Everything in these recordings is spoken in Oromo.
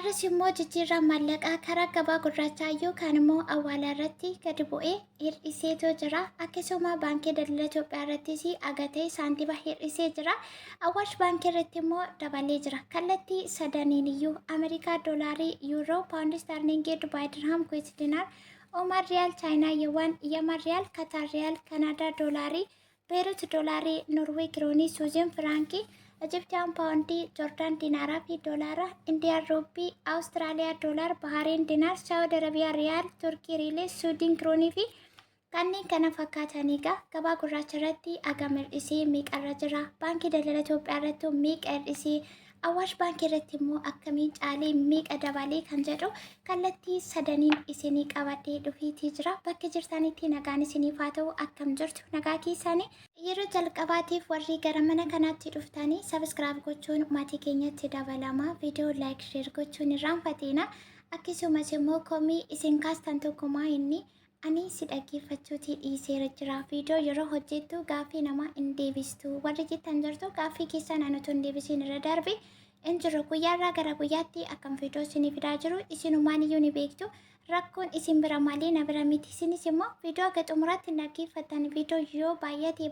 Har'as immoo jijjirraa maallaqaa karaa gabaa gurraachaa yookaan immoo awwaalaa irratti gadi bu'ee hir'iseetoo jira. Akkasuma baankii daldala Itoophiyaa irrattis agatee saantiba hir'isee jira. Awwaash baankii irratti immoo dabalee jira. Kallattii sadaniin iyyuu Ameerikaa doolaarii, Yuuroo, Paawundi Staarlingii, Dubaay dirham, Kuweet diinaar, Oman riyaal, Chaayinaa yeewwan, Yaman riyaal, Katar riyaal, Kanaadaa doolaarii, Beerut doolaarii, Norwee kiroonii, Suuzin firankii, Egyptian paawundii, Joordaan diinaaraa fi doolaara, Indiyaan ruupii, Awustiraaliyaa doolaar, Baharen diinaar, Saawud Arabiyaa riyaal, Turkii riilee, Suudiin kiroonii fi kanneen kana fakkaataniigaa gabaa gurraacha irratti agam hir'isee meeqarra jira? Baankii daldala Itoophiyaa irratti meeqa hir'isee? Awwaash baankii irratti immoo akkamiin caalee meeqa dabalee kan jedhu kallattii sadaniin isinii qabadhee dhufeetii jira. Bakka jirtanitti nagaan isiniif haa ta'u akkam jirtu nagaa keessanii. Yeroo jalqabaatiif warri gara mana kanaatti dhuftanii sabiskiraayib gochuun maatii keenyatti dabalama. Viidiyoo laayik sheer gochuun irraanfatina. Akkasumas immoo komii isin kaastan tokkumaa inni ani si dhaggeeffachuutii dhiiseera jira. Viidiyoo yeroo hojjettu gaaffii namaa hin deebistu. Warri jettan jirtu gaaffii keessan ani otoo hin deebisiin irra darbe hin jiru. Guyyaarraa gara guyyaatti akkam viidiyoo isinii fidaa jiru isinumaan iyyuu ni beektu. Rakkoon isin bira malee na bira miti. Isinis immoo viidiyoo aga xumuraatti hin dhaggeeffattan. Viidiyoo yoo baay'ate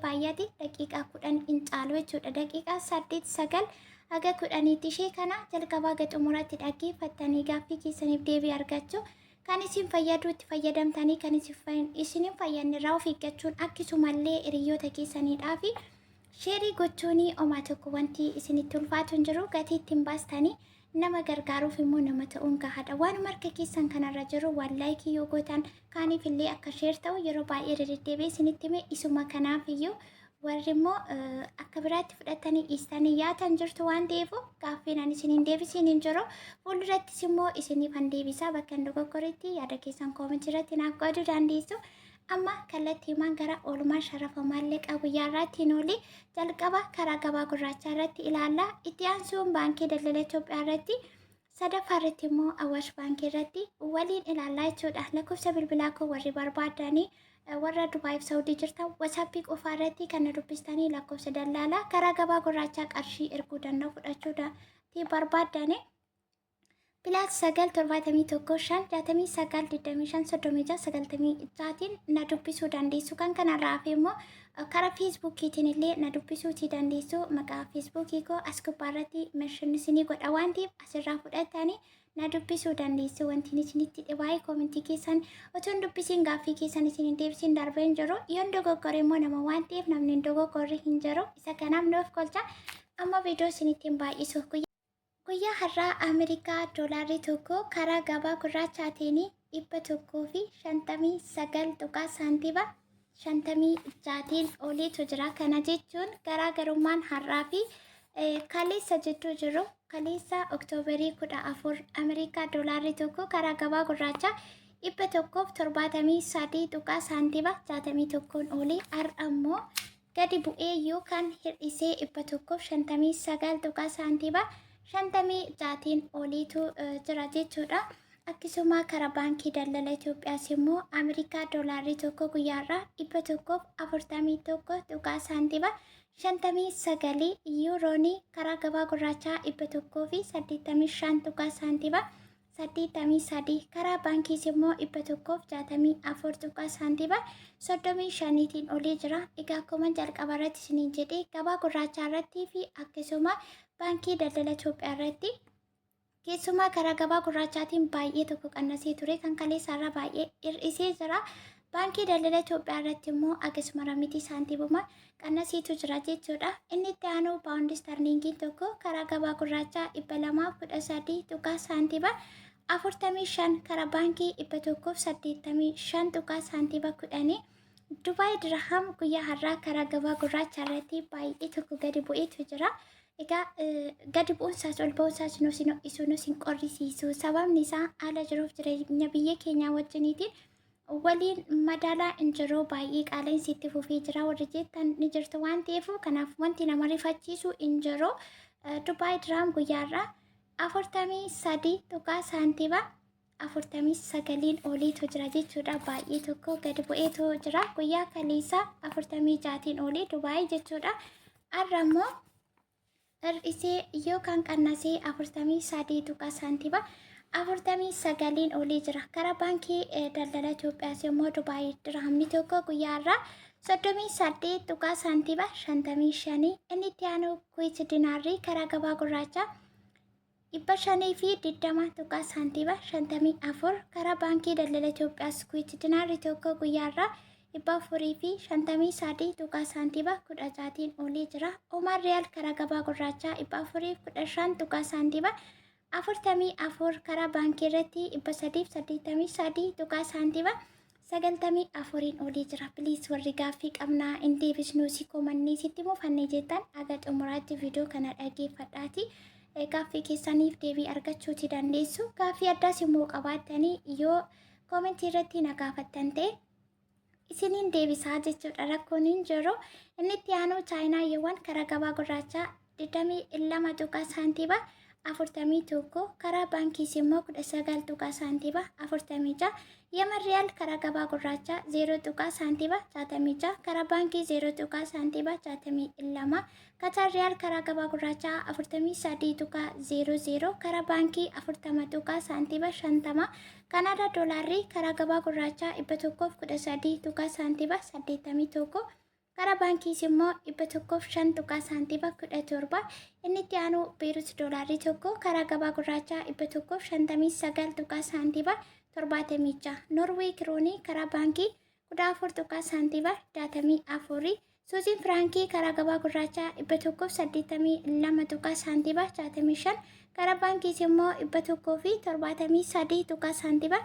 daqiiqaa 10 hin caalu jechuudha. Daqiiqaa 8-9 haga 10 ishee kana jalqabaa aga xumuraatti dhaggeeffattanii gaaffii keessaniif deebii argachuu kan isin fayyadu itti fayyadamtanii kan isin hin fayyadne irraa of eeggachuun akkasumallee hiriyoota keessaniidhaa fi sheerii gochuun homaa tokko wanti isinitti ulfaatu hin jiru. Gatii ittiin baastanii nama gargaaruuf immoo nama ta'uun gahaadha. Waan marka keessan kanarra jiru waan laayikii yoo gootan kaaniif illee akka sheer ta'u yeroo baay'ee deddeebi'ee isinitti hime isuma kanaaf iyyuu warri immoo akka biraatti fudhatanii dhiistanii yaatan jirtu waan ta'eef gaaffiin ani isiniin deebisiin hin jiru. Fuuldurattis immoo isiniif han deebisaa bakka hin dogoggoritti yaada keessan koomentii irratti naaf qooduu dandeessu. Amma kallattiimaan gara oolmaa sharafa maallaqaa guyyaarraatti oolii jalqaba karaa gabaa gurraachaa irratti ilaalla. Itti aansuun baankii daldala Itoophiyaa irratti sadaffaa irratti immoo awwaash baankii irratti waliin ilaallaa jechuudha. Lakkoofsa bilbilaa koo warri barbaadanii warra Dubaayiif Saawudii jirtan WhatsAppii qofaa irratti kan dubbistanii lakkoofsa daldalaa karaa gabaa gurraachaa qarshii erguu danda'u fudhachuudhaaf barbaadanii Pilaas 971-569-25-36 na dubbisuu dandeessu. Kan kanarraa fi immoo karaa feesbuukiitiin illee na dubbisuutii dandeessu. Maqaa feesbuukii koo as gubbaarratti meeshaan isinii godha waan ta'eef asirraa fudhatanii na dubbisuu dandeessu. Wanti isinitti dhibaa'ee koomentii keessan otoo hin dubbisiin gaaffii keessan isiniin deebisiin darbee hin jiru. Yoo hin dogoggore immoo nama waan ta'eef namni hin dogoggorre hin jiru. Isa kanaaf nuuf kolcha. Amma viidiyoo isinitti baay'isuuf guyyaa har'aa Ameerikaa doolaarii tokko karaa gabaa gurraachaatiin 159.56 oliitu jira. Kana jechuun garaagarummaan har'aa fi kaleessa jidduu jiru. Kaleessa Oktoobarii 14 Ameerikaa doolaarii tokko karaa gabaa gurraachaa 173.61 olii. Har'a immoo gadi bu'ee yookaan hir'isee 159.56 oliitu jira jechuudha. Akkasuma karaa baankii daldala Itoophiyaas immoo Ameerikaa doolaarii tokko guyyaarraa 141.59 yuuroonii karaa gabaa gurraachaa 185.83 karaa baankiis immoo 164.35 olii jira. Egaa akkuma jalqaba irratti isiniin jedhee gabaa gurraachaa irratti fi akkasuma baankii daldala Itoophiyaa irratti keessumaa karaa gabaa gurraachaatiin baay'ee tokko qannasee ture. Kan kaleessaarraa baay'ee hir'isee jira. Baankii daldala Itoophiyaa irratti immoo akkasuma ramitii saantiibuma qannaseetu jira jechuudha. Inni itti aanu paawundi staarlingiin tokko karaa gabaa gurraachaa 213.45 karaa baankii 185.10 Dubaay dirham guyyaa har'aa karaa gabaa gurraachaa irratti baay'ee tokko gadi bu'eetu jira. Egaa gadi bu'uunsaas ol ba'uunsaas nus hin qorrisiisu. Sababni isaa haala jiruuf jireenya biyya keenyaa wajjiniitiin waliin madaalaa hin jiru. Baay'ee qaala'insi itti fufee jira. Warri jettan ni jirtu waan ta'eef kanaaf wanti nama rifachiisu hin jiru. Dubaay dirham guyyaarraa 43.49 oliitu jira jechuudha. Baay'ee tokko gadi bu'eetu jira. Guyyaa kaleessaa 46 olii Dubaay jechuudha. Har'a immoo hir'isee yookaan qannasee 43 tuqaa saantiba 49 olii jira. Karaa baankii daldala Itoophiyaas immoo Dubaayii dirhamni tokko guyyaa irraa 38 tuqaa saantiba 55. Inni itti aanu Kuwait dinaarrii karaa gabaa gurraachaa 520 tuqaa saantiba 54. Karaa baankii daldala Itoophiyaas Kuwait dinaarri tokko guyyaa irraa 453 tuqaa saantiba 16 olii jira. Omaan riyaal karaa gabaa gurraachaa 415 tuqaa saantiba 44. Karaa baankii irratti 383 tuqaa saantiba 94 olii jira. Piliis warri gaaffii qabnaa hin deebisnuu si koomannii sitti mufannee jettan aga xumuraatti viidiyoo kana dhaggeeffadhaati. Gaaffii keessaniif deebii argachuuti dandeessu. Gaaffii addaas immoo qabaattanii yoo koomentii irratti na gaafattan ta'e isiniin deebisaa jechuudha. Rakkoon hin jiru. Inni itti aanu chaayinaayyeewwan karaa gabaa gurraachaa 22 tuqaa saantiba 41. Karaa baankiis immoo 19 tuqaa saantiba 46. Yemen riyaal karaa gabaa gurraachaa 0 tuqaa saantiba 66. Karaa baankii 0 tuqaa saantiba 62. Katar riyaal karaa gabaa gurraachaa 43 tuqaa 00. Karaa baankii 40 tuqaa saantiba 50. Kanada doolaarrii karaa gabaa gurraachaa 113 tuqaa saantiba 81. Karaa baankiis immoo 105 tuqaa saantiba 17. Inni itti aanu Beerut doolaarrii tokko karaa gabaa gurraachaa 159 tuqaa saantiba 76. Norwee kiroonii karaa baankii 14 tuqaa saantiba 64. Suuziin firankii karaa gabaa gurraachaa 182 tuqaa saantiba 65. Karaa baankiis immoo 173 tuqaa saantiba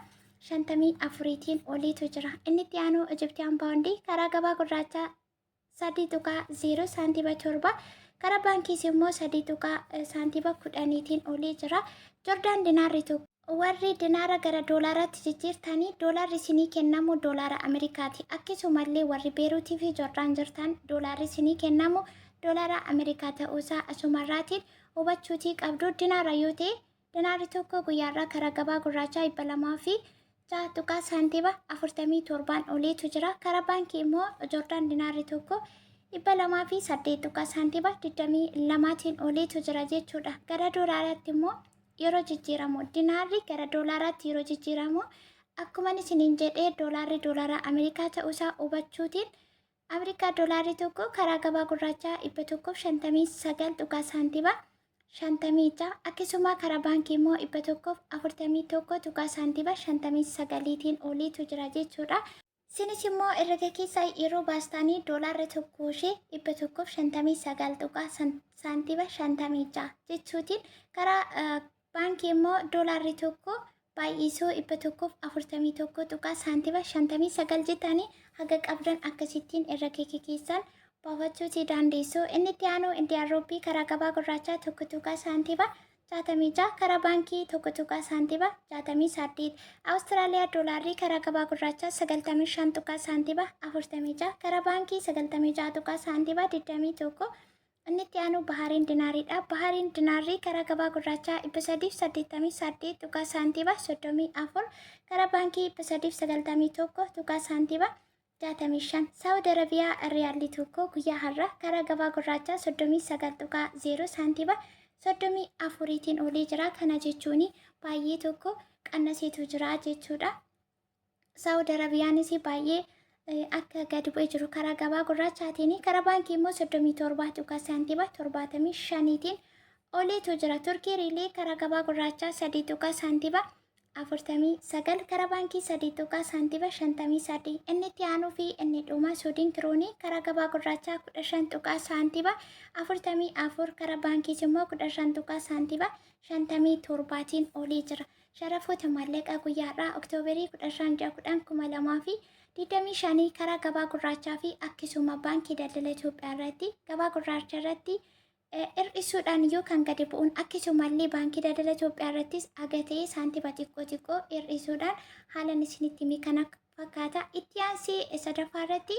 54tiin oliitu jira. Inni itti aanu Ijiptiyaan paawundii karaa gabaa gurraachaa 3 tuqaa 0 saantiba 7. Karaa baankiis immoo 3 tuqaa saantiba 10tiin olii jira. Joordaan dinaarri tokko. Warri dinaara gara doolaaraatti jijjiirtanii doolaarri isinii kennamu doolaara Ameerikaati. Akkasumallee warri Beeruutii fi Joordaan jirtan doolaarri isinii kennamu doolaara Ameerikaa ta'uusaa asumarraatiin hubachuutii qabdu. Dinaara yoo ta'e dinaarri tokko guyyaarraa karaa gabaa gurraachaa 200 fi 6 tuqaa saantiba 47 oliitu jira. Karaa baankii immoo Joordaan dinaarri tokko 200 fi 8 tuqaa saantiba 22tiin oliitu jira jechuudha. Gara doolaaraatti immoo yeroo jijjiiramu dinaarri gara doolaaraatti yeroo jijjiiramu akkuma isiniin jedhee doolaarri doolaara Ameerikaa ta'uusaa hubachuutiin Ameerikaa doolaarri tokko karaa gabaa gurraachaa 159 tuqaa saantiba 56. Akkasuma karaa baankii immoo 141 tuqaa saantiba 59tiin oliitu jira jechuudha. Isinis immoo herrega keessa yeroo baastanii doolaarri tokko ishee 159 tuqaa saantiba 56 jechuutiin karaa baankii immoo doolaarri tokko baay'isuu 141 tuqaa saantiba 59 jettanii haga qabdan akkasittiin herrega keessan baafachuutii dandeessu. Inni itti aanu Indiyaan rooppii karaa gabaa gurraachaa 1 tuqaa saantiba 66. Karaa baankii 1 tuqaa saantiba 68. Awustiraaliyaa doolaarrii karaa gabaa gurraachaa 95 tuqaa saantiba 46. Karaa baankii 96 tuqaa saantiba 21. Inni itti aanu baharen dinaariidha. Baharen dinaarrii karaa gabaa gurraachaa 388 tuqaa saantiba 34. Karaa baankii 391 tuqaa saantiba 65. Saawud Arabiyaa riyaalli tokko guyyaa har'a karaa gabaa gurraachaa 39 tuqaa 0 saantiba 34tiin olii jira. Kana jechuun baay'ee tokko qannaseetu jira jechuudha. Saawud Arabiyaanis baay'ee akka gadi bu'ee jiru karaa gabaa gurraachaatiin. Karaa baankii immoo 37 tuqaa saantiba 75tiin oliitu jira. Turkii riilii karaa gabaa gurraachaa 3 tuqaa saantiba 49. Karaa baankii 3 tuqaa saantiba 53. Inni itti aanuu fi inni dhumaa Suudiin kiroonii karaa gabaa gurraachaa 15 tuqaa saantiba 44. Karaa baankiis immoo 15 tuqaa saantiba 57tiin olii jira. Sharafoota maallaqaa guyyaadhaa Oktoobarii 15 2025 karaa gabaa gurraachaa fi akkasuma baankii daldala Itoophiyaa irratti gabaa gurraacha irratti hir'isuudhaan yookaan gadi bu'uun akkasumallee baankii daldala Itoophiyaa irrattis agatee saantiba xiqqoo hir'isuudhaan haalan isinitti himi kana fakkaata. Itti aansee sadaffaa irratti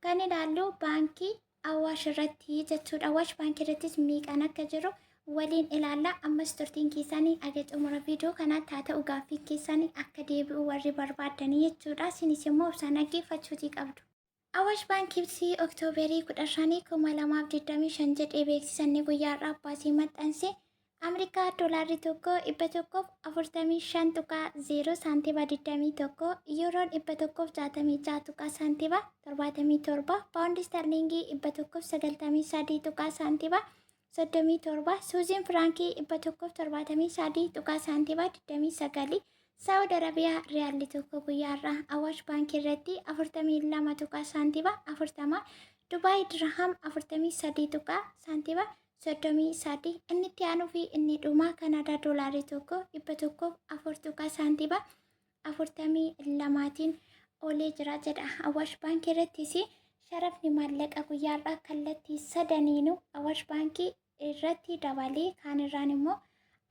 kan ilaallu baankii Awaash irratti jechuudha. Awaash baankii irrattis meeqaan akka jiru waliin ilaalla. Ammas turtiin keessanii aga xumura viidiyoo kanaatti haa ta'u gaaffii keessanii akka deebi'u warri barbaadanii jechuudha. Isinis immoo obsaan dhaggeeffachuutii qabdu. Awaash baankii ibsii Oktoobarii 15 2025 jedhee beeksisanni guyyaa har'aa baasii maxxanse Ameerikaa doolaarri tokko 145.0 saantiba 21 Yuuroon 166 tuqaa saantiba 77 paawundi sterlingii 193 tuqaa saantiba 37 suuziin firaankii 173 tuqaa saantiba 29 Saawud Arabiyaa riyaalli tokko guyyaa har'aa Awaash baankii irratti 42 tuqaa saantiba 40 Dubaay dirham 43 tuqaa saantiba 33 inni itti aanuu fi inni dhumaa Kanaadaa doolaarii tokko 104 tuqaa saantiba 42tiin oolee jira jedha. Awaash baankii irrattis sharafni maallaqa guyyaa har'aa kallattii sadaniinuu Awaash baankii irratti dabalee kaan irraan immoo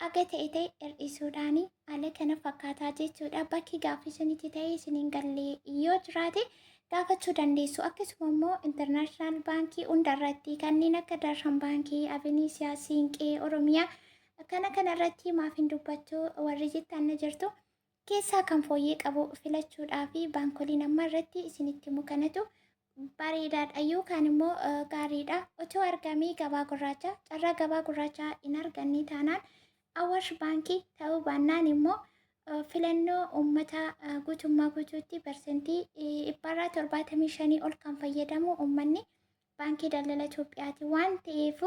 aga ta'e hir'isuudhaani haala kana fakkaataa jechuudha. Bakki gaaffii isinitti ta'e isiniin gallee yoo jiraate gaafachuu dandeessu. Akkasuma immoo intarnaashinaal baankii hundarratti kanneen akka Daashan baankii, Abiniisiyaa, Siinqee, Oromiyaa kana irratti maaf hin dubbachuu warri jettan jirtu keessaa kan fooyyee qabu filachuudhaa fi baankoliin amma irratti isinitti mukanatu bareedaadha yookaan immoo gaariidha. Otoo argamee gabaa gurraacha carraa gabaa gurraachaa hin arganne taanaan Awaash baankii ta'uu baannaan immoo filannoo uummata guutummaa guutuutti parsentii 75% ol kan fayyadamu uummanni baankii daldala Itoophiyaati waan ta'eef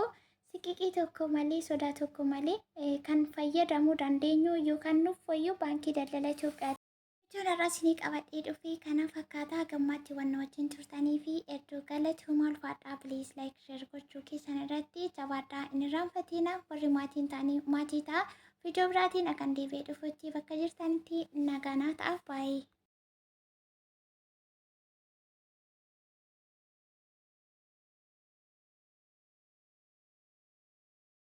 siqiqii tokko malee sodaa tokko malee kan fayyadamuu dandeenyu yookaan nuuf wayyu baankii daldala Itoophiyaati. Ijoon irraa isinii qabadhee dhufee kana fakkaataa gammaatti waan wajjin turtanii fi hedduu galatooma ulfaadhaa biliis laayik sheer gochuu keessan irratti jabaadhaa inni irraanfatina warri maatiin ta'anii maatii ta'a. Viidiyoo biraatiin akan deebi'ee dhufuutti bakka jirtanitti nagaa naa ta'aaf baay'ee.